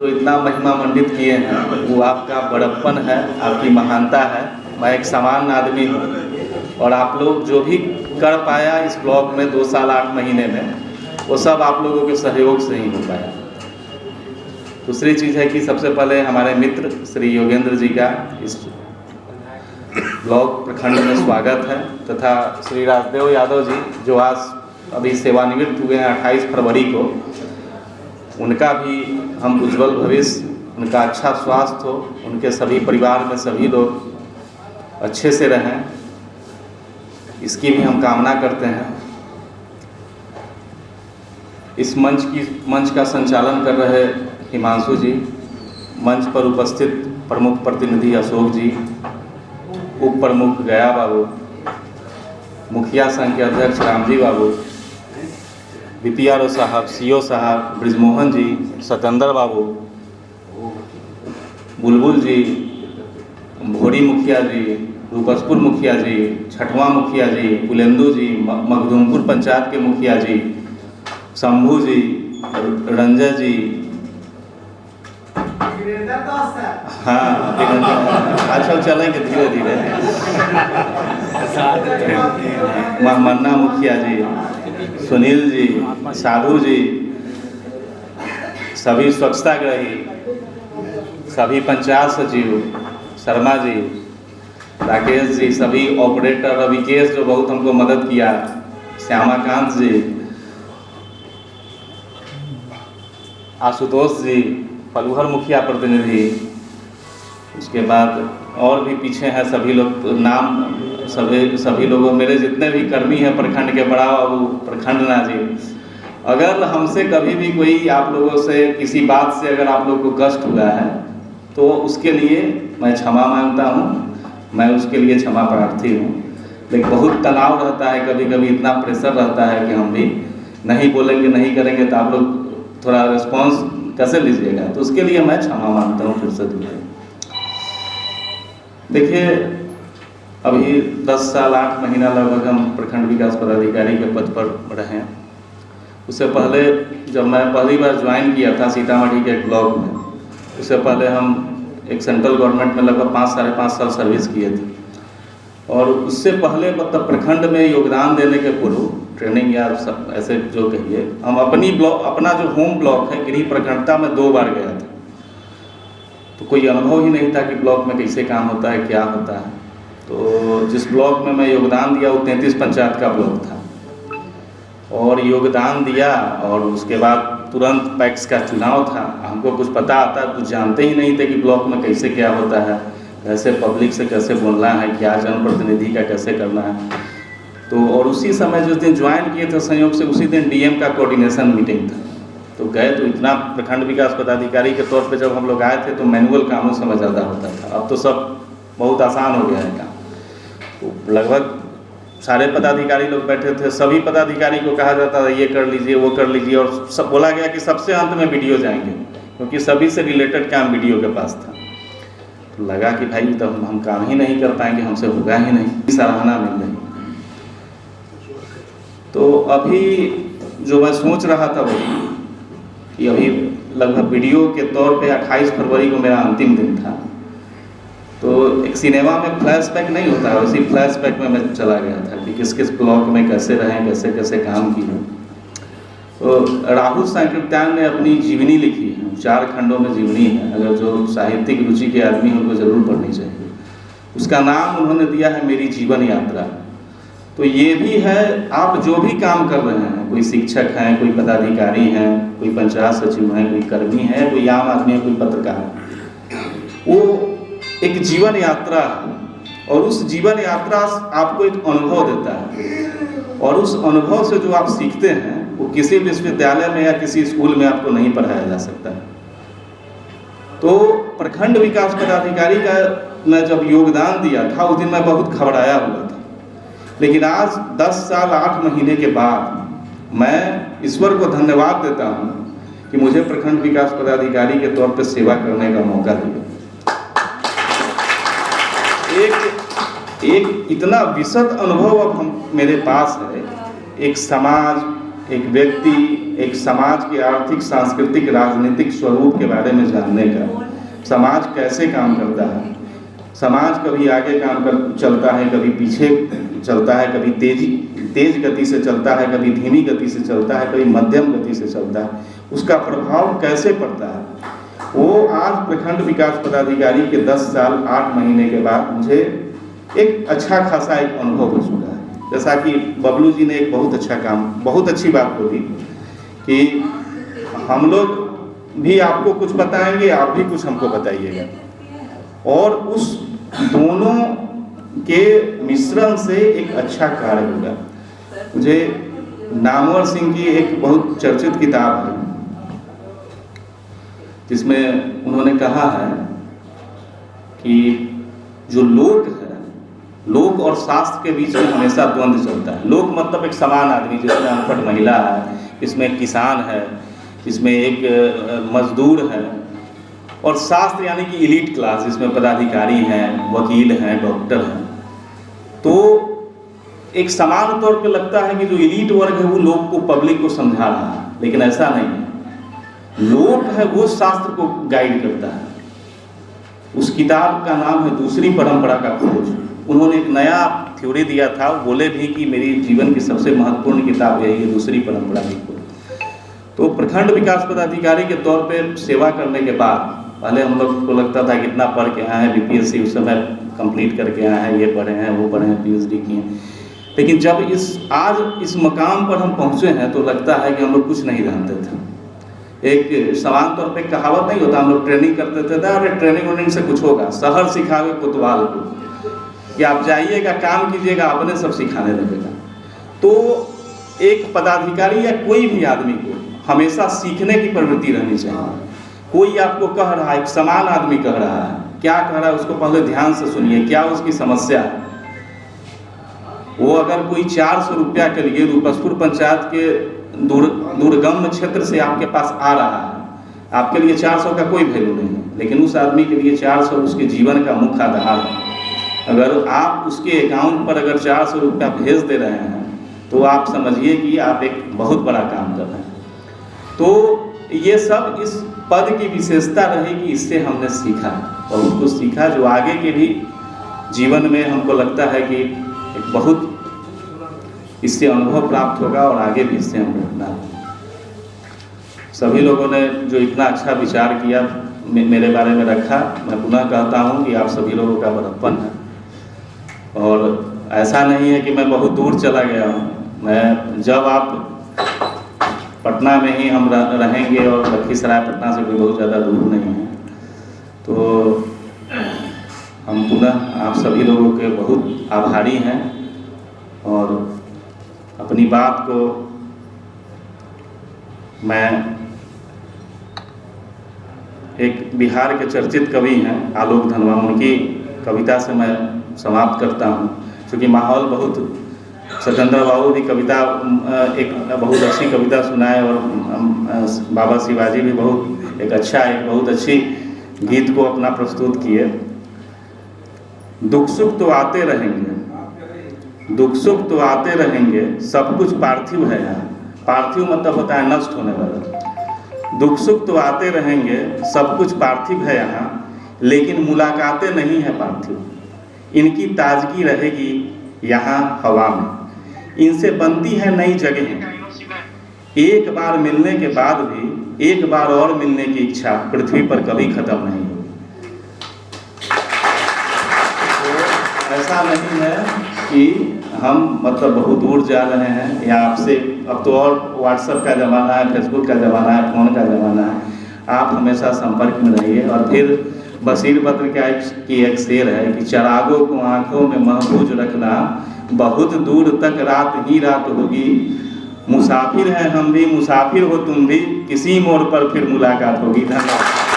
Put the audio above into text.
जो इतना महिमा मंडित किए हैं वो आपका बड़प्पन है, आपकी महानता है। मैं एक सामान्य आदमी हूँ और आप लोग जो भी कर पाया इस ब्लॉक में 2 साल 8 महीने में, वो सब आप लोगों के सहयोग से ही हो पाया। दूसरी चीज़ है कि सबसे पहले हमारे मित्र श्री योगेंद्र जी का इस ब्लॉक प्रखंड में स्वागत है, तथा श्री राजदेव यादव जी जो आज अभी सेवानिवृत्त हुए हैं 28 फरवरी को, उनका भी हम उज्जवल भविष्य, उनका अच्छा स्वास्थ्य हो, उनके सभी परिवार में सभी लोग अच्छे से रहें, इसकी भी हम कामना करते हैं। इस मंच का संचालन कर रहे हिमांशु जी, मंच पर उपस्थित प्रमुख प्रतिनिधि अशोक जी, उप प्रमुख गया बाबू, मुखिया संघ के अध्यक्ष रामजी बाबू, बीपीआरओ साहब, सीओ साहब, ब्रिजमोहन जी, सत्येंद्र बाबू, बुलबुल जी, भोरी मुखिया जी, रूपसपुर मुखिया जी, छठवां मुखिया जी, पुलेंदु जी, मखदूमपुर पंचायत के मुखिया जी, शंभू जी, रंजय जी, हाँ अच्छा चलेंगे धीरे धीरे, मन्ना मुखिया जी, सुनील जी, साधु जी, सभी स्वच्छताग्रही, सभी पंचायत सचिव, शर्मा जी, राकेश जी, सभी ऑपरेटर, रविकेश जो बहुत हमको मदद किया, श्यामाकांत जी, आशुतोष जी, पलूहर मुखिया प्रतिनिधि, उसके बाद और भी पीछे हैं सभी लोग, नाम सभी लोगों, मेरे जितने भी कर्मी हैं प्रखंड के, बड़ा बाबू, प्रखंड ना जी, अगर हमसे कभी भी कोई आप लोगों से किसी बात से अगर आप लोग को कष्ट हुआ है तो उसके लिए मैं क्षमा मांगता हूँ, मैं उसके लिए क्षमा प्रार्थी हूँ। लेकिन बहुत तनाव रहता है, कभी कभी इतना प्रेशर रहता है कि हम भी नहीं बोलेंगे, नहीं करेंगे तो आप लोग थोड़ा रिस्पॉन्स कैसे लीजिएगा, तो उसके लिए मैं क्षमा मांगता हूँ फिर से दोबारा। देखिए, अभी 10 साल 8 महीना लगभग हम प्रखंड विकास पदाधिकारी के पद पर रहे हैं। उससे पहले जब मैं पहली बार ज्वाइन किया था सीतामढ़ी के एक ब्लॉक में, उससे पहले हम एक सेंट्रल गवर्नमेंट में लगभग 5-5.5 साल सर्विस किए थे, और उससे पहले मतलब प्रखंड में योगदान देने के पूर्व ट्रेनिंग या सब ऐसे जो कहिए, हम अपना जो होम ब्लॉक है गिरी प्रखंडता में 2 बार गया था, तो कोई अनुभव ही नहीं था कि ब्लॉक में कैसे काम होता है, क्या होता है। तो जिस ब्लॉक में मैं योगदान दिया वो 33 पंचायत का ब्लॉक था, और योगदान दिया और उसके बाद तुरंत पैक्स का चुनाव था। हमको कुछ पता आता, कुछ जानते ही नहीं थे कि ब्लॉक में कैसे क्या होता है, कैसे पब्लिक से कैसे बोलना है, क्या जनप्रतिनिधि का कैसे करना है। तो और उसी समय जिस दिन ज्वाइन किए थे संयोग से उसी दिन डीएम का कोऑर्डिनेशन मीटिंग था, तो गए तो इतना प्रखंड विकास पदाधिकारी के तौर पे जब हम लोग आए थे तो मैनुअल कामों से ज़्यादा होता था, अब तो सब बहुत आसान हो गया है काम। तो लगभग सारे पदाधिकारी लोग बैठे थे, सभी पदाधिकारी को कहा जाता था ये कर लीजिए, वो कर लीजिए, और सब बोला गया कि सबसे अंत में वीडियो जाएंगे, क्योंकि सभी से रिलेटेड काम वीडियो के पास था। तो लगा कि भाई तो हम काम ही नहीं कर पाएंगे, हमसे होगा ही नहीं, सराहना मिल रही। तो अभी जो मैं सोच रहा था वो कि अभी लगभग वीडियो के तौर पे 28 फरवरी को मेरा अंतिम दिन था, तो एक सिनेमा में फ्लैशबैक नहीं होता है, उसी फ्लैशबैक में मैं चला गया था कि किस किस ब्लॉक में कैसे रहें, कैसे कैसे काम किए। तो राहुल सांकृत्यायन ने अपनी जीवनी लिखी है, 4 खंडों में जीवनी है, अगर जो साहित्यिक रुचि के आदमी उनको ज़रूर पढ़नी चाहिए। उसका नाम उन्होंने दिया है मेरी जीवन यात्रा। तो ये भी है, आप जो भी काम कर रहे हैं, कोई शिक्षक हैं, कोई पदाधिकारी हैं, कोई पंचायत सचिव हैं, कोई कर्मी हैं, कोई आम आदमी है, कोई पत्रकार है, वो एक जीवन यात्रा है, और उस जीवन यात्रा आपको एक अनुभव देता है, और उस अनुभव से जो आप सीखते हैं वो किसी विश्वविद्यालय में या किसी स्कूल में आपको नहीं पढ़ाया जा सकता है। तो प्रखंड विकास पदाधिकारी का मैं जब योगदान दिया था उस दिन मैं बहुत घबराया हुआ था, लेकिन आज 10 साल 8 महीने के बाद मैं ईश्वर को धन्यवाद देता हूँ कि मुझे प्रखंड विकास पदाधिकारी के तौर पर सेवा करने का मौका दिया। एक इतना विशद अनुभव अब मेरे पास है, एक समाज, एक व्यक्ति, एक समाज के आर्थिक, सांस्कृतिक, राजनीतिक स्वरूप के बारे में जानने का, समाज कैसे काम करता है, समाज कभी आगे चलता है, कभी पीछे चलता है, कभी तेज गति से चलता है, कभी धीमी गति से चलता है, कभी मध्यम गति से चलता है, उसका प्रभाव कैसे पड़ता है, वो आज प्रखंड विकास पदाधिकारी के 10 साल 8 महीने के बाद मुझे एक अच्छा खासा एक अनुभव हो चुका है। जैसा कि बबलू जी ने एक बहुत अच्छा काम, बहुत अच्छी बात बोली कि हम लोग भी आपको कुछ बताएंगे, आप भी कुछ हमको बताइएगा, और उस दोनों के मिश्रण से एक अच्छा कार्य होगा। मुझे नामवर सिंह की एक बहुत चर्चित किताब है जिसमें उन्होंने कहा है कि जो लोक है, लोक और शास्त्र के बीच में हमेशा द्वंद्व चलता है। लोक मतलब एक समान आदमी, जिसमें अनपढ़ महिला है, इसमें एक किसान है, इसमें एक मजदूर है, और शास्त्र यानी कि एलीट क्लास, जिसमें पदाधिकारी हैं, वकील हैं, डॉक्टर हैं। तो एक समान तौर पे लगता है कि जो एलीट वर्ग है वो लोक को, पब्लिक को समझा रहा है, लेकिन ऐसा नहीं है। लोक है वो शास्त्र को गाइड करता है। उस किताब का नाम है दूसरी परंपरा का खोज। उन्होंने एक नया थ्योरी दिया था, वो बोले भी कि मेरी जीवन की सबसे महत्वपूर्ण किताब यही है, दूसरी परंपरा की खोज। तो प्रखंड विकास पदाधिकारी के तौर पे सेवा करने के बाद, पहले हम लोग को लगता था कितना पढ़ के आए हैं, बीपीएससी उस समय कंप्लीट करके आए हैं, ये पढ़े हैं, वो पढ़े हैं, पीएचडी किए हैं, लेकिन जब आज इस मकाम पर हम पहुँचे हैं तो लगता है कि हम लोग कुछ नहीं जानते थे। एक समान तौर पे कहावत नहीं होता, हम लोग ट्रेनिंग करते थे, अरे ट्रेनिंग से कुछ होगा, शहर सिखावे कोतवाल को, कि आप जाइएगा, काम कीजिएगा, अपने सब सिखाने लगेगा। तो एक पदाधिकारी या कोई भी आदमी को हमेशा सीखने की प्रवृत्ति रहनी चाहिए। कोई आपको कह रहा है, एक समान आदमी कह रहा है, क्या कह रहा है उसको पहले ध्यान से सुनिए, क्या उसकी समस्या है। वो अगर कोई 400 रुपया के लिए रूपसपुर पंचायत के दुर्गम क्षेत्र से आपके पास आ रहा है, आपके लिए 400 का कोई वैल्यू नहीं है, लेकिन उस आदमी के लिए 400 उसके जीवन का मुख्य आधार है। अगर आप उसके अकाउंट पर अगर 400 रुपया भेज दे रहे हैं तो आप समझिए कि आप एक बहुत बड़ा काम कर रहे हैं। तो ये सब इस पद की विशेषता रही कि इससे हमने सीखा, और उसको सीखा जो आगे के भी जीवन में हमको लगता है कि एक बहुत इससे अनुभव प्राप्त होगा, और आगे भी इससे हम रखना। सभी लोगों ने जो इतना अच्छा विचार किया, मेरे बारे में रखा, मैं पुनः कहता हूँ कि आप सभी लोगों का बड़प्पन है। और ऐसा नहीं है कि मैं बहुत दूर चला गया हूँ, मैं जब आप पटना में ही हम रहेंगे, और लखीसराय पटना से कोई बहुत ज़्यादा दूर नहीं है, तो हम पुनः आप सभी लोगों के बहुत आभारी हैं। और अपनी बात को मैं एक बिहार के चर्चित कवि हैं आलोक धनवा, उनकी कविता से मैं समाप्त करता हूँ। क्योंकि माहौल बहुत, सत्येंद्र बाबू भी कविता एक बहुत अच्छी कविता सुनाए, और बाबा शिवाजी भी एक बहुत अच्छी गीत को अपना प्रस्तुत किए। दुख सुख तो आते रहेंगे, दुख सुख तो आते रहेंगे, सब कुछ पार्थिव है यहाँ। पार्थिव मतलब होता है नष्ट होने वाला। दुख सुख तो आते रहेंगे, सब कुछ पार्थिव है यहाँ, लेकिन मुलाकातें नहीं है पार्थिव। इनकी ताजगी रहेगी यहाँ हवा में, इनसे बनती है नई जगह। एक बार मिलने के बाद भी एक बार और मिलने की इच्छा पृथ्वी पर कभी खत्म नहीं होगी। तो ऐसा नहीं है कि हम मतलब बहुत दूर जा रहे हैं या आपसे, अब तो और व्हाट्सएप का ज़माना है, फेसबुक का ज़माना है, फ़ोन का ज़माना है, आप हमेशा संपर्क में रहिए। और फिर बशीर बद्र की एक शेर है कि चरागों को आँखों में महफूज रखना, बहुत दूर तक रात ही रात होगी। मुसाफिर हैं हम भी, मुसाफिर हो तुम भी, किसी मोड़ पर फिर मुलाकात होगी। धन्यवाद।